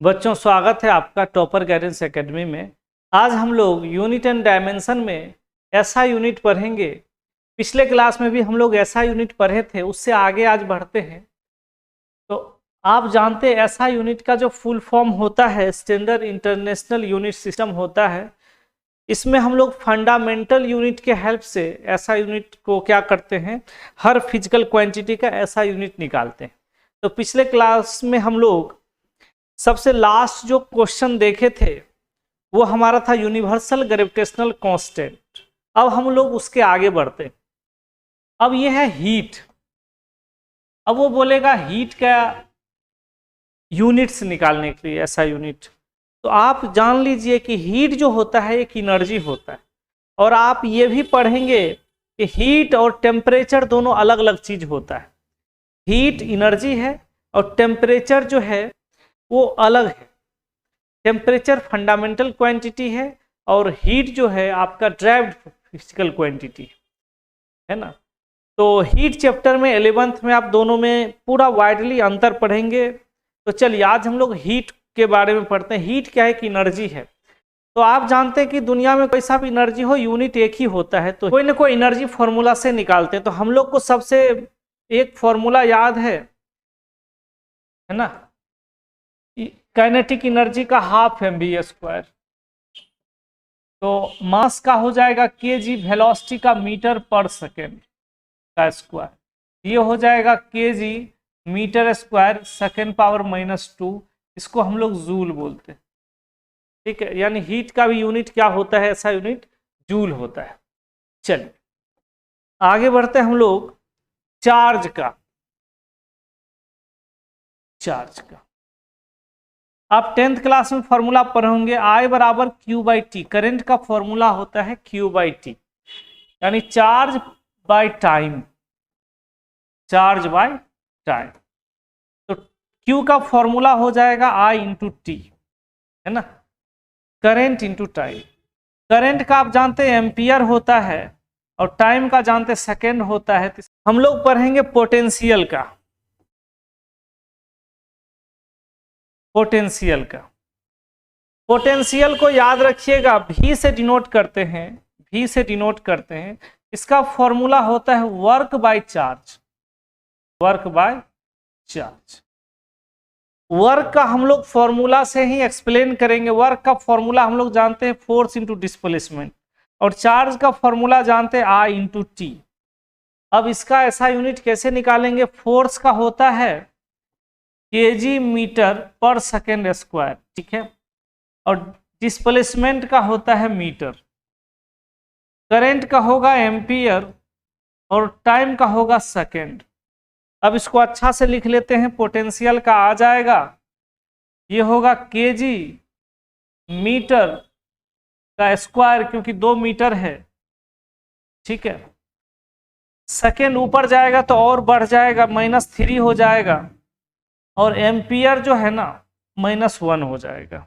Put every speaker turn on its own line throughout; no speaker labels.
बच्चों, स्वागत है आपका टॉपर गाइडेंस एकेडमी में। आज हम लोग यूनिट एंड डायमेंशन में ऐसा यूनिट पढ़ेंगे। पिछले क्लास में भी हम लोग ऐसा यूनिट पढ़े थे, उससे आगे आज बढ़ते हैं। तो आप जानते हैं ऐसा यूनिट का जो फुल फॉर्म होता है स्टैंडर्ड इंटरनेशनल यूनिट सिस्टम होता है। इसमें हम लोग फंडामेंटल यूनिट के हेल्प से ऐसा यूनिट को क्या करते हैं, हर फिजिकल क्वांटिटी का ऐसा यूनिट निकालते हैं। तो पिछले क्लास में हम लोग सबसे लास्ट जो क्वेश्चन देखे थे वो हमारा था यूनिवर्सल ग्रेविटेशनल कांस्टेंट। अब हम लोग उसके आगे बढ़ते हैं। अब ये है हीट। अब वो बोलेगा हीट का यूनिट्स निकालने के लिए ऐसा यूनिट। तो आप जान लीजिए कि हीट जो होता है एक एनर्जी होता है, और आप ये भी पढ़ेंगे कि हीट और टेम्परेचर दोनों अलग अलग चीज होता है। हीट एनर्जी है और टेम्परेचर जो है वो अलग है। टेम्परेचर फंडामेंटल क्वांटिटी है और हीट जो है आपका ड्राइव्ड फिजिकल क्वांटिटी है ना। तो हीट चैप्टर में 11th में आप दोनों में पूरा वाइडली अंतर पढ़ेंगे। तो चलिए आज हम लोग हीट के बारे में पढ़ते हैं। हीट क्या है कि एनर्जी है। तो आप जानते हैं कि दुनिया में कोई सा भी एनर्जी हो यूनिट एक ही होता है, तो कोई ना कोई एनर्जी फॉर्मूला से निकालते हैं। तो हम लोग को सबसे एक फॉर्मूला याद है ना, काइनेटिक एनर्जी का हाफ mv²। तो मास का हो जाएगा kg, वेलोसिटी का मीटर पर सेकेंड का स्क्वायर। ये हो जाएगा kg metre square second power -2। इसको हम लोग जूल बोलते हैं, ठीक है। यानी हीट का भी यूनिट क्या होता है, ऐसा यूनिट जूल होता है। चलिए आगे बढ़ते हैं हम लोग चार्ज का। आप 10th क्लास में फॉर्मूला पढ़ोगे I बराबर Q/T। करंट का फॉर्मूला होता है Q/T, यानी charge by time. Charge by time. तो Q का फॉर्मूला हो जाएगा I × T, है ना। Current into time. करंट का आप जानते हैं एम्पियर होता है और टाइम का जानते हैं सेकेंड होता है। हम लोग पढ़ेंगे पोटेंशियल का। पोटेंशियल को याद रखिएगा, V से डिनोट करते हैं। V से डिनोट करते हैं। इसका फॉर्मूला होता है work by charge. Work by charge. Work का हम लोग फॉर्मूला से ही एक्सप्लेन करेंगे। वर्क का फॉर्मूला हम लोग जानते हैं फोर्स इंटू डिस्प्लेसमेंट, और चार्ज का फॉर्मूला जानते हैं I × T। अब इसका ऐसा यूनिट कैसे निकालेंगे। फोर्स का होता है kg metre per second square, ठीक है, और डिस्प्लेसमेंट का होता है मीटर। करंट का होगा एम्पियर और टाइम का होगा सेकेंड। अब इसको अच्छा से लिख लेते हैं। पोटेंशियल का आ जाएगा, ये होगा kg मीटर का स्क्वायर, क्योंकि 2 मीटर है, ठीक है। सेकेंड ऊपर जाएगा तो और बढ़ जाएगा, -3 हो जाएगा, और एम्पियर जो है ना -1 हो जाएगा।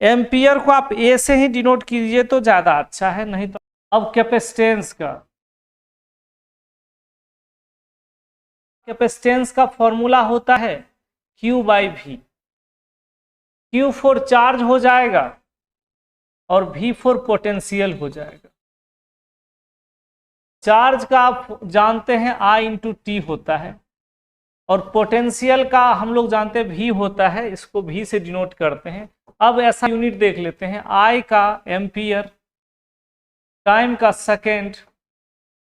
एम्पियर को आप ए से ही डिनोट कीजिए तो ज्यादा अच्छा है, नहीं तो। अब कैपेसिटेंस का फॉर्मूला होता है Q/V। Q फॉर चार्ज हो जाएगा और V फॉर पोटेंशियल हो जाएगा। चार्ज का आप जानते हैं I × T होता है, और पोटेंशियल का हम लोग जानते हैं V होता है। इसको V से डिनोट करते हैं। अब ऐसा यूनिट देख लेते हैं। I का एम्पियर, टाइम का सेकेंड,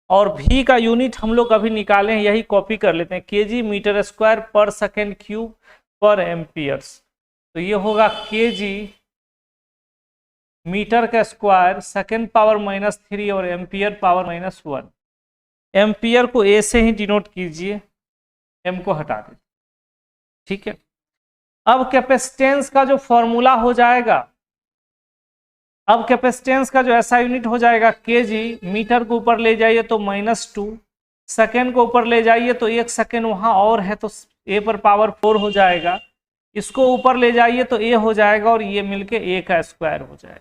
और V का यूनिट हम लोग अभी निकाले हैं, यही कॉपी कर लेते हैं। kg मीटर स्क्वायर पर सेकेंड क्यूब पर एम्पियर्स। तो ये होगा kg मीटर का स्क्वायर सेकेंड पावर -3 और एम्पियर पावर -1। एम्पियर को A से ही डिनोट कीजिए, M को हटा दीजिए, ठीक है। अब कैपेसिटेंस का जो फॉर्मूला हो जाएगा, अब कैपेसिटेंस का जो ऐसा यूनिट हो जाएगा kg मीटर को ऊपर ले जाइए तो -2, सेकेंड को ऊपर ले जाइए तो 1 सेकेंड वहां और है तो A पर पावर 4 हो जाएगा। इसको ऊपर ले जाइए तो A हो जाएगा, और ये मिलके A का स्क्वायर हो जाएगा।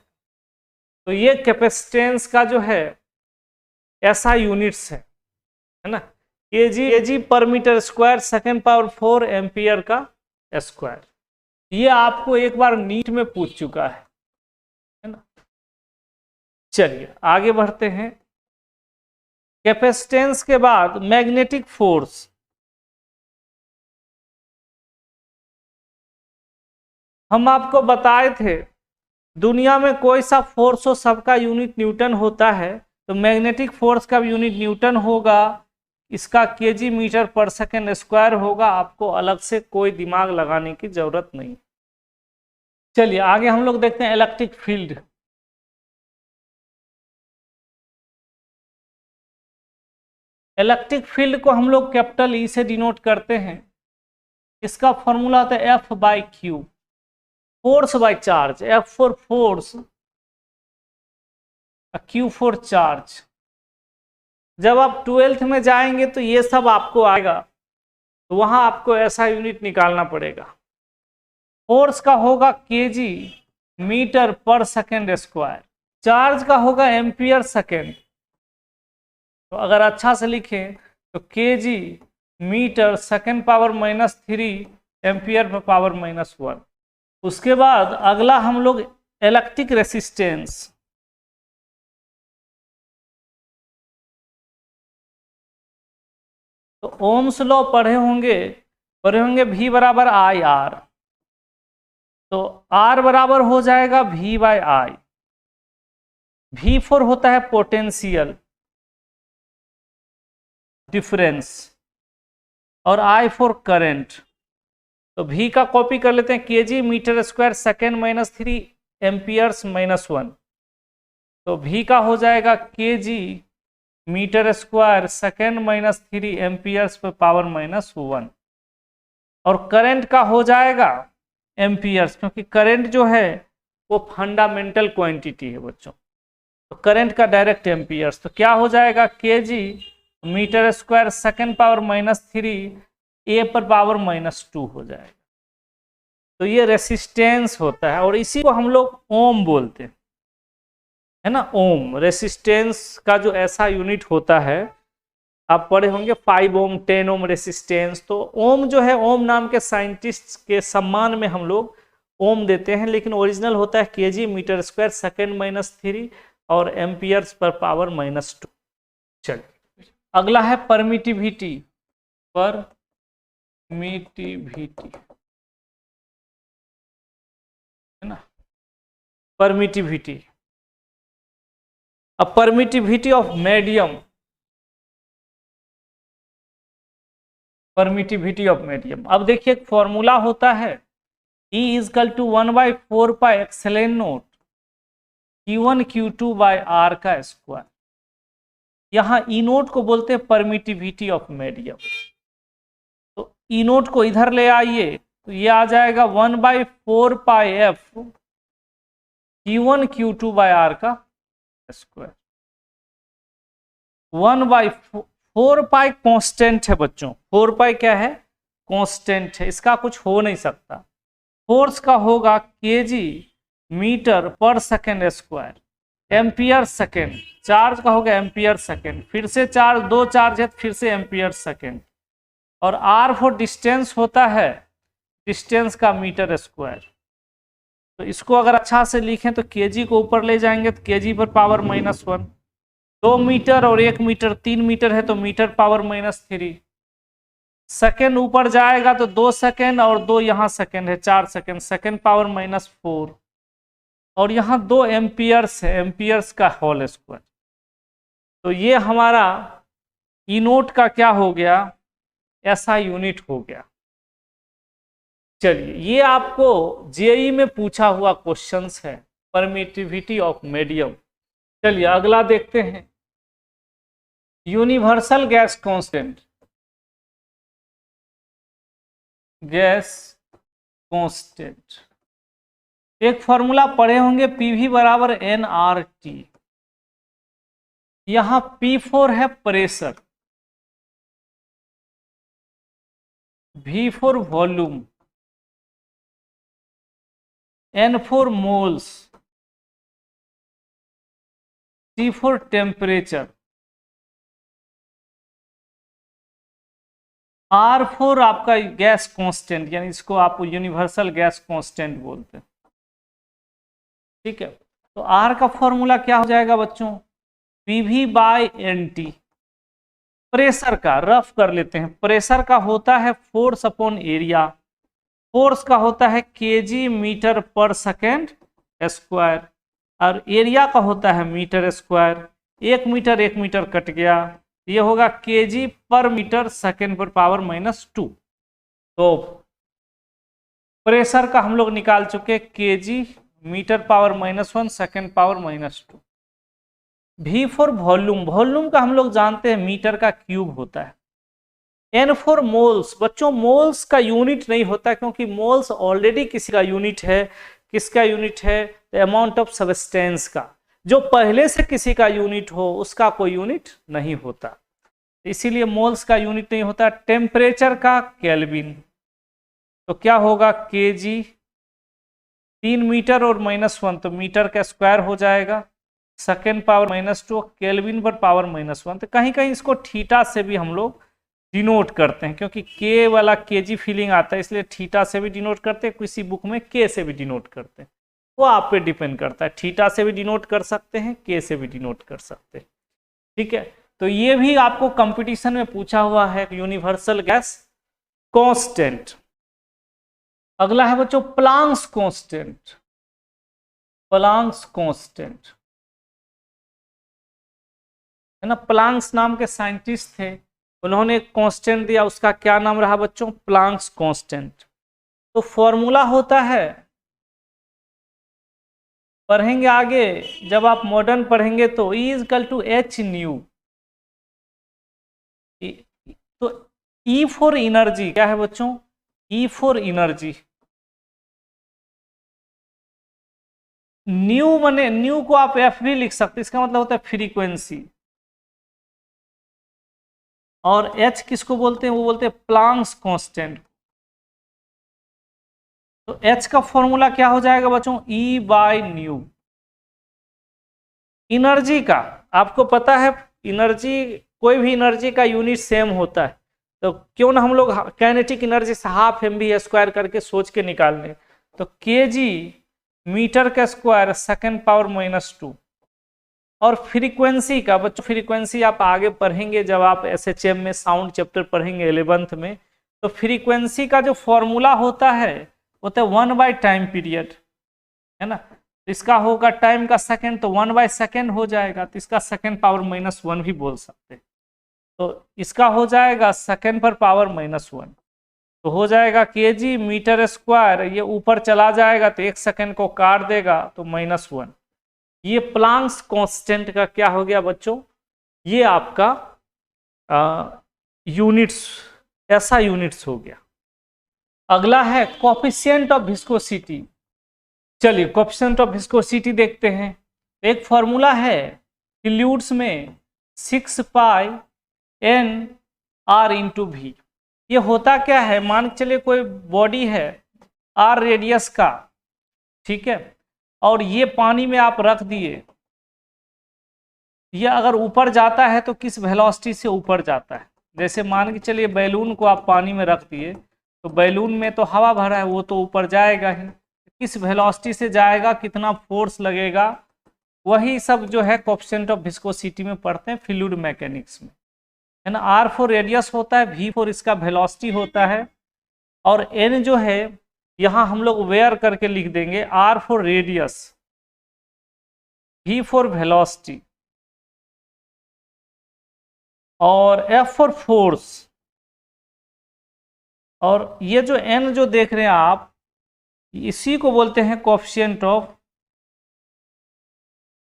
तो ये कैपेसिटेंस का जो है ऐसा यूनिट्स है ना। kg per metre square second power 4 ampere का स्क्वायर। ये आपको एक बार नीट में पूछ चुका है ना। चलिए आगे बढ़ते हैं। कैपेसिटेंस के बाद मैग्नेटिक फोर्स। हम आपको बताए थे दुनिया में कोई सा फोर्स हो सबका यूनिट न्यूटन होता है, तो मैग्नेटिक फोर्स का यूनिट न्यूटन होगा, इसका KG metre per second square होगा। आपको अलग से कोई दिमाग लगाने की जरूरत नहीं। चलिए आगे हम लोग देखते हैं इलेक्ट्रिक फील्ड। इलेक्ट्रिक फील्ड को हम लोग कैपिटल ई से डिनोट करते हैं। इसका फॉर्मूला होता है F by Q, force by charge. F for force, Q for charge. जब आप 12th में जाएंगे तो ये सब आपको आएगा, तो वहां आपको ऐसा यूनिट निकालना पड़ेगा। फोर्स का होगा KG metre per second square, charge का होगा एम्पियर सेकेंड। तो अगर अच्छा से लिखें तो KG metre second power -3 ampere पर पावर -1। उसके बाद अगला हम लोग इलेक्ट्रिक रेसिस्टेंस। तो ओम्स लॉ पढ़े होंगे V बराबर आई आर। तो R बराबर हो जाएगा V बाय आई। V4 होता है पोटेंशियल डिफरेंस और I4 करंट। तो V का कॉपी कर लेते हैं, KG metre square second -3 amperes -1। तो V का हो जाएगा KG metre square second -3 amperes पर पावर -1। और करंट का हो जाएगा एम्पियर्स, क्योंकि करंट जो है वो फंडामेंटल क्वांटिटी है बच्चों। तो करंट का डायरेक्ट एम्पियर्स। तो क्या हो जाएगा, KG metre square second power -3 A पर पावर -2 हो जाएगा। तो ये रेसिस्टेंस होता है और इसी को हम लोग ओम बोलते हैं, है ना। ओम रेसिस्टेंस का जो ऐसा यूनिट होता है, आप पढ़े होंगे 5 ओम 10 ओम रेसिस्टेंस। तो ओम जो है, ओम नाम के साइंटिस्ट के सम्मान में हम लोग ओम देते हैं, लेकिन ओरिजिनल होता है केजी मीटर स्क्वायर सेकेंड -3 और एम्पियर्स पर पावर -2। चलिए अगला है परमिटिविटी। परमिटिविटी, है ना, परमिटिविटी। अब permittivity of medium, permittivity of medium. अब देखिए एक फॉर्मूला होता है E = 1/4 pi epsilon naught Q1 Q2 by R का स्क्वायर। यहाँ ई नोट को बोलते हैं परमिटिविटी ऑफ मीडियम। तो ई नोट को इधर ले आइए तो ये आ जाएगा 1/4 pi F Q1 Q2 by R का स्क्वायर। 1/4 पाई कांस्टेंट है बच्चों। 4 पाई क्या है, कांस्टेंट है, इसका कुछ हो नहीं सकता। फोर्स का होगा KG metre per second square, ampere second. Charge का होगा एम्पियर सेकेंड, फिर से चार्ज, दो चार्ज है फिर से एम्पियर सेकेंड। और आर फॉर डिस्टेंस होता है डिस्टेंस का मीटर स्क्वायर। तो इसको अगर अच्छा से लिखें तो केजी को ऊपर ले जाएंगे तो केजी पर पावर -1। 2 मीटर और 1 मीटर, 3 मीटर है तो मीटर पावर -3। सेकेंड ऊपर जाएगा तो 2 सेकेंड और 2 यहाँ सेकेंड है, 4 सेकेंड, सेकेंड पावर -4। और यहाँ 2 एम्पियर्स है, एम्पियर्स का होल स्क्वायर। तो ये हमारा ई नोट का क्या हो गया, ऐसा यूनिट हो गया। चलिए ये आपको जेई में पूछा हुआ क्वेश्चंस है, परमिटिविटी ऑफ मीडियम। चलिए अगला देखते हैं, universal gas constant. Gas constant एक फॉर्मूला पढ़े होंगे, पीवी बराबर एनआरटी। यहां P4 है pressure, V4 volume, N4 moles, T4 temperature, R4 आपका गैस कांस्टेंट, यानी इसको आप यूनिवर्सल गैस कांस्टेंट बोलते हैं। ठीक है, तो R का फॉर्मूला क्या हो जाएगा बच्चों, PV/NT। प्रेशर का रफ कर लेते हैं, प्रेशर का होता है फोर्स अपॉन एरिया, फोर्स का होता है kg metre per second square, और एरिया का होता है मीटर स्क्वायर। 1 मीटर कट गया, ये होगा kg पर मीटर सेकेंड पर पावर -2। तो प्रेशर का हम लोग निकाल चुके kg metre power -1 second power -2। V for volume, volume का हम लोग जानते हैं मीटर का क्यूब होता है। N फॉर मोल्स, बच्चों मोल्स का यूनिट नहीं होता, क्योंकि मोल्स ऑलरेडी किसी का यूनिट है। किसका यूनिट है, अमाउंट ऑफ सब्सटेंस का। जो पहले से किसी का यूनिट हो उसका कोई यूनिट नहीं होता, इसीलिए मोल्स का यूनिट नहीं होता। टेम्परेचर का केल्विन, तो क्या होगा kg 3 मीटर और -1, तो मीटर का स्क्वायर हो जाएगा, सेकेंड पावर -2, केल्विन पर पावर -1। तो कहीं कहीं इसको थीटा से भी हम लोग डिनोट करते हैं, क्योंकि के वाला kg फीलिंग आता है, इसलिए थीटा से भी डिनोट करते हैं, किसी बुक में के से भी डिनोट करते हैं। वो आप पे डिपेंड करता है, थीटा से भी डिनोट कर सकते हैं, के से भी डिनोट कर सकते हैं। ठीक है, तो ये भी आपको कंपटीशन में पूछा हुआ है, यूनिवर्सल गैस कांस्टेंट। अगला है बच्चों प्लांक्स कांस्टेंट। प्लांक्स कांस्टेंट है ना, प्लांक्स नाम के साइंटिस्ट थे, उन्होंने एक कांस्टेंट दिया, उसका क्या नाम रहा बच्चों, प्लांक्स कांस्टेंट। तो फॉर्मूला होता है, पढ़ेंगे आगे जब आप मॉडर्न पढ़ेंगे तो E=H/ν। तो E फॉर एनर्जी क्या है बच्चों, E फॉर एनर्जी, न्यू माने न्यू को आप F भी लिख सकते, इसका मतलब होता है फ्रीक्वेंसी। और H किसको बोलते हैं, वो बोलते हैं प्लांक्स कांस्टेंट। तो H का फॉर्मूला क्या हो जाएगा बच्चों, E/ν। एनर्जी का आपको पता है, एनर्जी कोई भी एनर्जी का यूनिट सेम होता है, तो क्यों ना हम लोग काइनेटिक एनर्जी से ½ mv² करके सोच के निकाल लें। तो kg मीटर का स्क्वायर सेकेंड पावर -2। और फ्रीक्वेंसी का बच्चों, फ्रीक्वेंसी आप आगे पढ़ेंगे जब आप SHM में साउंड चैप्टर पढ़ेंगे 11th में, तो फ्रीक्वेंसी का जो फॉर्मूला होता है वो तो 1/टाइम पीरियड है ना, तो इसका होगा टाइम का सेकंड, तो 1/सेकंड हो जाएगा, तो इसका सेकंड पावर -1 भी बोल सकते हैं। तो इसका हो जाएगा सेकंड पर पावर -1, तो हो जाएगा kg मीटर स्क्वायर, ये ऊपर चला जाएगा तो 1 सेकंड को काट देगा, तो -1। ये प्लांक्स कांस्टेंट का क्या हो गया बच्चों, ये आपका यूनिट्स, ऐसा यूनिट्स हो गया। अगला है कोफिशिएंट ऑफ विस्कोसिटी। चलिए कोफिशिएंट ऑफ विस्कोसिटी देखते हैं। एक फॉर्मूला है फ्लूइड्स में 6πN/R/V। ये होता क्या है, मान के चलिए कोई बॉडी है R रेडियस का, ठीक है, और ये पानी में आप रख दिए, ये अगर ऊपर जाता है तो किस वेलोसिटी से ऊपर जाता है। जैसे मान के चलिए बैलून को आप पानी में रख दिए, तो बैलून में तो हवा भरा है, वो तो ऊपर जाएगा ही, किस वेलोसिटी से जाएगा, कितना फोर्स लगेगा, वही सब जो है कोफिशिएंट ऑफ विस्कोसिटी में पढ़ते हैं फ्लूइड मैकेनिक्स में, है ना। R फॉर रेडियस होता है, V फॉर इसका वेलोसिटी होता है, और N जो है यहाँ हम लोग वेयर करके लिख देंगे, R for radius, V for velocity, और F फॉर फोर्स। और ये जो N जो देख रहे हैं आप, इसी को बोलते हैं कोफिशिएंट ऑफ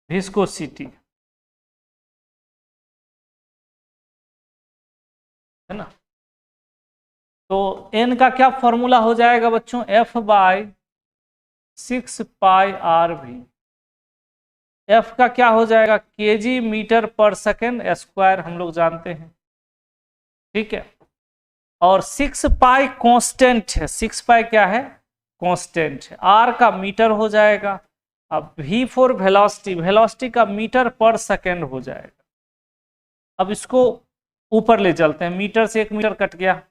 विस्कोसिटी, है ना। तो N का क्या फॉर्मूला हो जाएगा बच्चों, F/6πRV। F का क्या हो जाएगा, kg metre per second square, हम लोग जानते हैं, ठीक है। और 6π कांस्टेंट है, 6π क्या है, कांस्टेंट है। R का मीटर हो जाएगा, अब V फॉर वेलोसिटी, वेलोसिटी का मीटर पर सेकेंड हो जाएगा। अब इसको ऊपर ले चलते हैं, मीटर से 1 मीटर कट गया,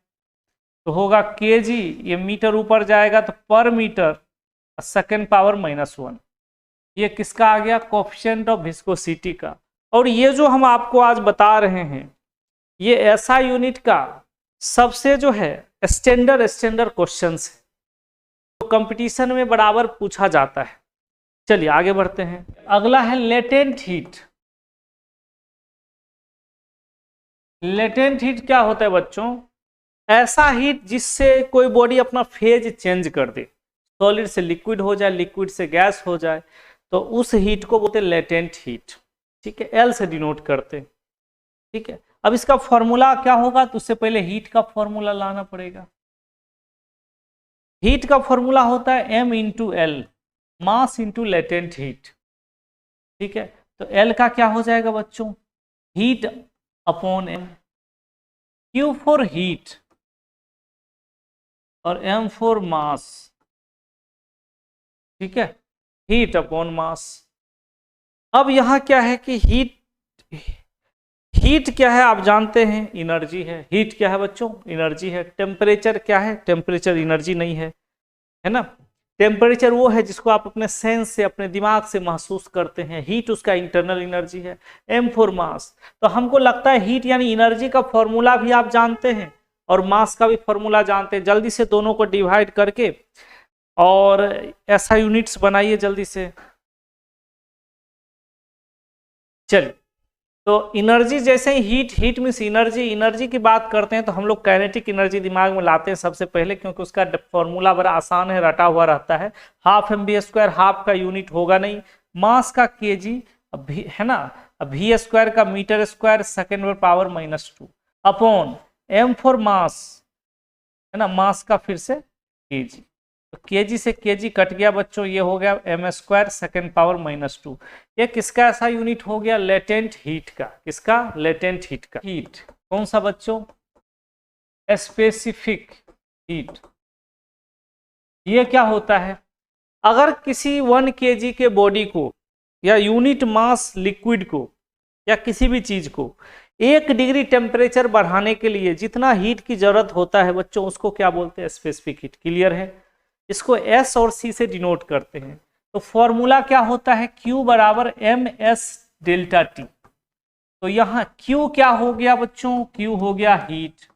तो होगा केजी, ये मीटर ऊपर जाएगा तो पर मीटर सेकेंड पावर -1। ये किसका आ गया? कोएफिशिएंट ऑफ विस्कोसिटी का। और ये जो हम आपको आज बता रहे हैं ये ऐसा यूनिट का सबसे जो है स्टैंडर्ड क्वेश्चंस है, तो कंपटीशन में बराबर पूछा जाता है। चलिए आगे बढ़ते हैं। अगला है लेटेंट हीट। लेटेंट हीट क्या होता है बच्चों? ऐसा हीट जिससे कोई बॉडी अपना फेज चेंज कर दे, सॉलिड से लिक्विड हो जाए, लिक्विड से गैस हो जाए, तो उस हीट को बोलते हैं लेटेंट हीट। ठीक है, एल से डिनोट करते हैं। ठीक है, अब इसका फॉर्मूला क्या होगा? तो उससे पहले हीट का फॉर्मूला लाना पड़ेगा। हीट का फॉर्मूला होता है m into L, mass into latent heat. ठीक है, तो L का क्या हो जाएगा बच्चों? Heat upon m, Q for heat और m फॉर मास। ठीक है, हीट अपॉन मास। अब यहां क्या है कि हीट क्या है आप जानते हैं? एनर्जी है। हीट क्या है बच्चों? एनर्जी है। टेम्परेचर क्या है? टेम्परेचर एनर्जी नहीं है, है ना। टेम्परेचर वो है जिसको आप अपने सेंस से, अपने दिमाग से महसूस करते हैं। हीट उसका इंटरनल एनर्जी है। M for mass. तो हमको लगता है हीट यानी एनर्जी का फॉर्मूला भी आप जानते हैं और मास का भी फॉर्मूला जानते हैं। जल्दी से दोनों को डिवाइड करके और ऐसा यूनिट्स बनाइए जल्दी से। चलिए, तो एनर्जी जैसे ही हीट मीन्स एनर्जी की बात करते हैं तो हम लोग काइनेटिक एनर्जी दिमाग में लाते हैं सबसे पहले, क्योंकि उसका फॉर्मूला बड़ा आसान है, रटा हुआ रहता है। हाफ mv², हाफ का यूनिट होगा नहीं। मास का केजी है ना, v² का metre square second power -2 upon m for mass, है ना, मास का फिर से केजी। तो केजी से केजी कट गया बच्चों, ये हो गया m² सेकेंड पावर -2। ये किसका ऐसा यूनिट हो गया? लेटेंट हीट का। किसका? लेटेंट हीट का। हीट कौन सा बच्चों? Specific heat. ये क्या होता है? अगर किसी 1 kg के बॉडी को या यूनिट मास लिक्विड को या किसी भी चीज को 1 डिग्री टेम्परेचर बढ़ाने के लिए जितना हीट की जरूरत होता है बच्चों, उसको क्या बोलते हैं? Specific heat. क्लियर है? इसको S और C से डिनोट करते हैं। तो फॉर्मूला क्या होता है? Q बराबर ms डेल्टा T। तो यहां Q क्या हो गया बच्चों? Q हो गया हीट।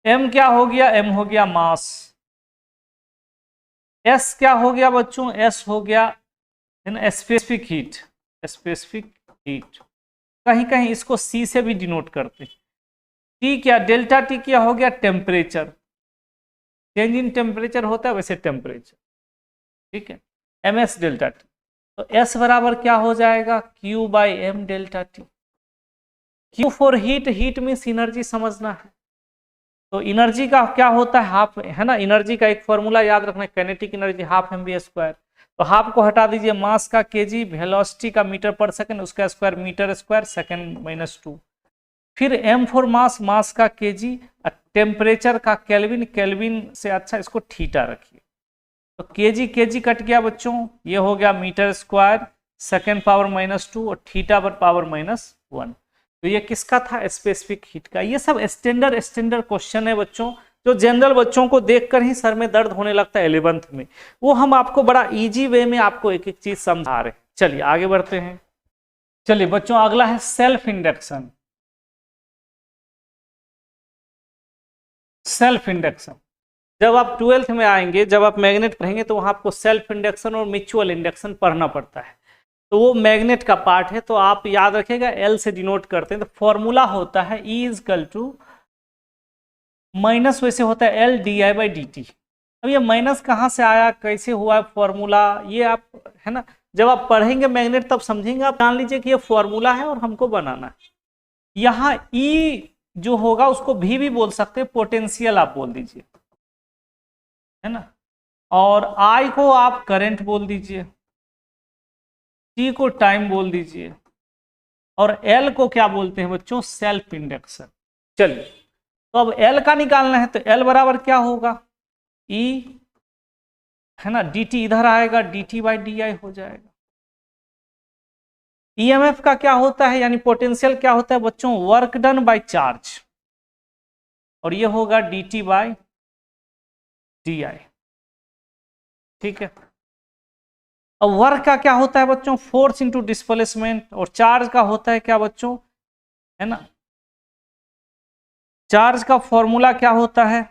M क्या हो गया? M हो गया मास। S क्या हो गया बच्चों? S हो गया स्पेसिफिक हीट। Specific heat. कहीं कहीं इसको C से भी डिनोट करते हैं। T क्या? डेल्टा T क्या हो गया? टेम्परेचर। चेंज इन टेम्परेचर होता है वैसे टेम्परेचर। ठीक है, ms डेल्टा T। तो S बराबर क्या हो जाएगा? Q by m delta T। Q for heat, heat means energy समझना है। तो एनर्जी का क्या होता है? हाफ, है ना। एनर्जी का एक फॉर्मूला याद रखना है, काइनेटिक एनर्जी हाफ mv²। तो हाफ को हटा दीजिए, मास का केजी, वेलोसिटी का मीटर पर सेकंड, उसका स्क्वायर मीटर² सेकंड -2। फिर m फॉर मास, मास का केजी, टेम्परेचर का केल्विन, केल्विन से अच्छा इसको थीटा रखिए। तो केजी कट गया बच्चों, ये हो गया मीटर² सेकेंड पावर -2 और थीटा पर पावर -1। तो ये किसका था? स्पेसिफिक हीट का। ये सब स्टैंडर्ड क्वेश्चन है बच्चों, जो जनरल बच्चों को देखकर ही सर में दर्द होने लगता है 11th में। वो हम आपको बड़ा इजी वे में आपको एक एक चीज समझा रहे हैं। चलिए आगे बढ़ते हैं। चलिए बच्चों, अगला है सेल्फ इंडक्शन। सेल्फ इंडक्शन जब आप 12th में आएंगे, जब आप मैग्नेट पढ़ेंगे तो वहां आपको सेल्फ इंडक्शन और म्यूचुअल इंडक्शन पढ़ना पड़ता है। तो वो मैग्नेट का पार्ट है, तो आप याद रखिएगा L से डिनोट करते हैं। तो फॉर्मूला होता है E इजकल टू माइनस, वैसे होता है L di/dt। अब ये माइनस कहाँ से आया, कैसे हुआ फॉर्मूला, ये आप, है ना, जब आप पढ़ेंगे मैग्नेट तब समझेंगे। आप जान लीजिए कि ये फॉर्मूला है और हमको बनाना है। यहाँ E जो होगा उसको भी बोल सकते हैं, पोटेंशियल आप बोल दीजिए, है ना। और I को आप करंट बोल दीजिए, T को टाइम बोल दीजिए, और L को क्या बोलते हैं बच्चों? Self induction. चलिए, तो अब L का निकालना है, तो L बराबर क्या होगा? E, है ना, dt इधर आएगा, dt/di हो जाएगा। EMF का क्या होता है, यानी पोटेंशियल क्या होता है बच्चों? Work done by charge. और ये होगा dt बाई डी आई। ठीक है। अब वर्क का क्या होता है बच्चों, फोर्स इंटू डिस्प्लेसमेंट, और चार्ज का होता है क्या बच्चों, है ना, चार्ज का फॉर्मूला क्या होता है,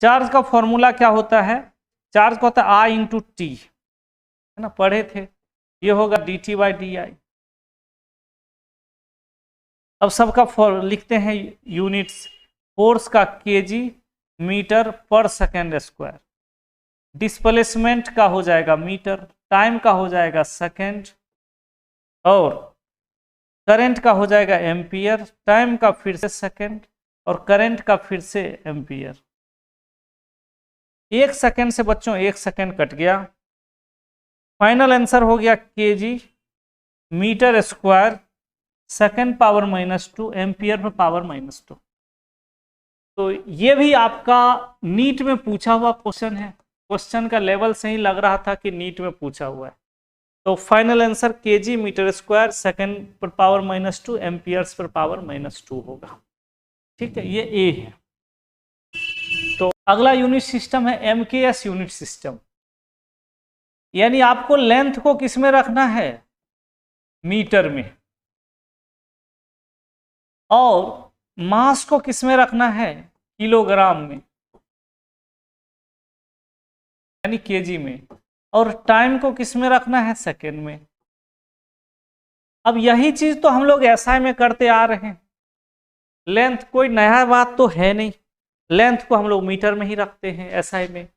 चार्ज का फॉर्मूला क्या होता है, चार्ज का होता है आई इंटू टी, है ना, पढ़े थे, ये होगा D T by D I. अब सबका लिखते हैं यूनिट्स, फोर्स का KG metre per second square, displacement का हो जाएगा मीटर, टाइम का हो जाएगा सेकेंड, और करंट का हो जाएगा एम्पियर, टाइम का फिर से सेकेंड, और करंट का फिर से एम्पियर। 1 सेकेंड से बच्चों 1 सेकेंड कट गया, फाइनल आंसर हो गया KG metre square second power -2 ampere पर पावर -2। तो ये भी आपका नीट में पूछा हुआ क्वेश्चन है, क्वेश्चन का लेवल से ही लग रहा था कि नीट में पूछा हुआ है। तो final answer KG metre square second पर पावर -2 एम्पियर्स पर पावर -2 होगा। ठीक है, ये ए है। तो अगला यूनिट सिस्टम है एमकेएस यूनिट सिस्टम, यानी आपको लेंथ को किस में रखना है, मीटर में, और मास को किस में रखना है, किलोग्राम में, यानी केजी में, और टाइम को किस में रखना है, सेकेंड में। अब यही चीज तो हम लोग एसआई में करते आ रहे हैं, लेंथ कोई नया बात तो है नहीं, लेंथ को हम लोग मीटर में ही रखते हैं एसआई में,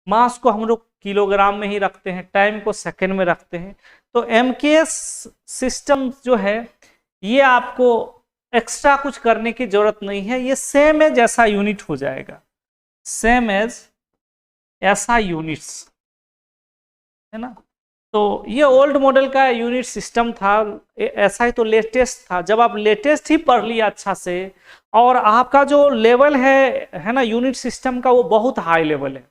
मास को हम लोग किलोग्राम में ही रखते हैं, टाइम को सेकेंड में रखते हैं। तो एमकेएस सिस्टम जो है ये आपको एक्स्ट्रा कुछ करने की जरूरत नहीं है, ये सेम एज ऐसा यूनिट हो जाएगा, सेम एज ऐसा यूनिट्स, है ना। तो ये ओल्ड मॉडल का यूनिट सिस्टम था, ऐसा ही तो लेटेस्ट था। जब आप लेटेस्ट ही पढ़ लिया अच्छा से, और आपका जो लेवल है ना यूनिट सिस्टम का, वो बहुत हाई लेवल है,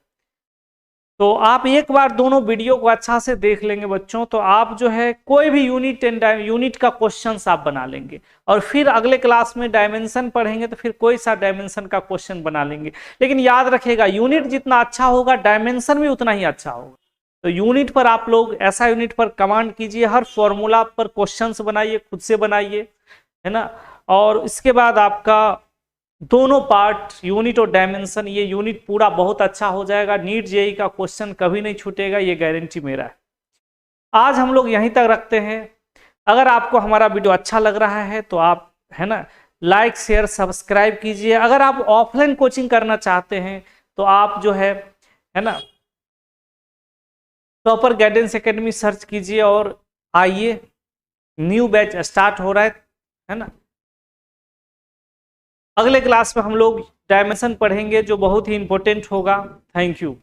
तो आप एक बार दोनों वीडियो को अच्छा से देख लेंगे बच्चों, तो आप जो है कोई भी यूनिट का क्वेश्चन आप बना लेंगे, और फिर अगले क्लास में डायमेंशन पढ़ेंगे तो फिर कोई सा डायमेंशन का क्वेश्चन बना लेंगे। लेकिन याद रखिएगा, यूनिट जितना अच्छा होगा डायमेंशन भी उतना ही अच्छा होगा। तो यूनिट पर आप लोग ऐसा यूनिट पर कमांड कीजिए, हर फॉर्मूला पर क्वेश्चंस बनाइए, खुद से बनाइए, है ना। और इसके बाद आपका दोनों पार्ट यूनिट और डायमेंशन, ये यूनिट पूरा बहुत अच्छा हो जाएगा। नीट जेईई का क्वेश्चन कभी नहीं छूटेगा, ये गारंटी मेरा है। आज हम लोग यहीं तक रखते हैं। अगर आपको हमारा वीडियो अच्छा लग रहा है तो आप, है ना, लाइक शेयर सब्सक्राइब कीजिए। अगर आप ऑफलाइन कोचिंग करना चाहते हैं तो आप जो है ना, टॉपर गाइडेंस एकेडमी सर्च कीजिए और आइए, न्यू बैच स्टार्ट हो रहा है ना। अगले क्लास में हम लोग डायमेंशन पढ़ेंगे जो बहुत ही इंपॉर्टेंट होगा। Thank you.